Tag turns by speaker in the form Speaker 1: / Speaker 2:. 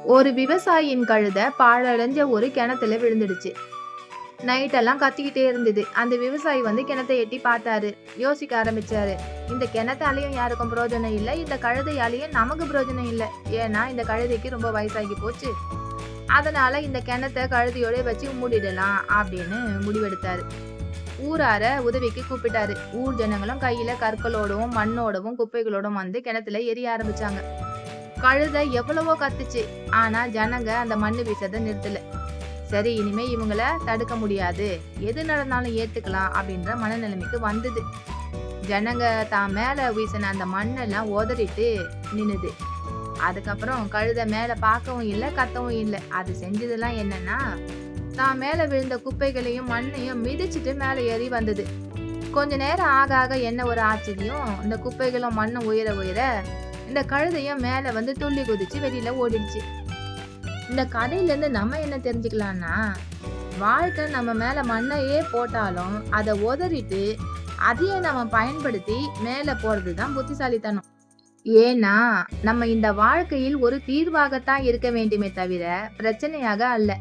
Speaker 1: ஒரு விவசாயியின் கழுதை பாழடைஞ்ச ஒரு கிணத்துல விழுந்துடுச்சு. நைட்டெல்லாம் கத்திக்கிட்டே இருந்தது. அந்த விவசாயி கிணத்தை எட்டி பார்த்தாரு. யோசிக்க ஆரம்பிச்சாரு. இந்த கிணத்தாலையும் யாருக்கும் பிரயோஜனம் இல்ல. இந்த கழுதையாலையும் நமக்கு பிரயோஜனம் இல்ல. ஏன்னா இந்த கழுதைக்கு ரொம்ப வயசாகி போச்சு. அதனால இந்த கிணத்தை கழுதையோட வச்சு மூடிடலாம் அப்படின்னு முடிவெடுத்தாரு. ஊரார உதவிக்கு கூப்பிட்டாரு. ஊர் ஜனங்களும் கையில கற்களோடவும் மண்ணோடவும் குப்பைகளோடும் கிணத்துல எரிய ஆரம்பிச்சாங்க. கழுதை எவ்வளவோ கத்துச்சு. ஆனா ஜனங்க அந்த மண்ணு வீசத நிறுத்தல. சரி, இனிமே இவங்கள தடுக்க முடியாது, எது நடந்தாலும் ஏத்துக்கலாம் அப்படின்ற மனநிலைமைக்கு வந்தது. ஜனங்க தான் மேல வீசின அந்த மண்ணெல்லாம் உதறிட்டு நின்னுது. அதுக்கப்புறம் கழுதை மேல பார்க்கவும் இல்ல, கத்தவும் இல்ல. அது செஞ்சதெல்லாம் என்னன்னா, தான் மேல விழுந்த குப்பைகளையும் மண்ணையும் மிதிச்சுட்டு மேல ஏறி வந்தது. கொஞ்ச நேரம் ஆக ஆக என்ன ஒரு ஆச்சரியம், இந்த குப்பைகளும் மண்ணும் உயர உயர இந்த கழுதையும் மேல துள்ளி குதிச்சு வெளியில ஓடிடுச்சு. இந்த கதையில இருந்து நம்ம என்ன தெரிஞ்சுக்கலாம்னா, வாழ்க்கை நம்ம மேல மண்ணையே போட்டாலும் அதை உதறிட்டு அதையே நம்ம பயன்படுத்தி மேல போறதுதான் புத்திசாலித்தனம். ஏன்னா நம்ம இந்த வாழ்க்கையில் ஒரு தீர்வாகத்தான் இருக்க வேண்டுமே தவிர பிரச்சனையாக அல்ல.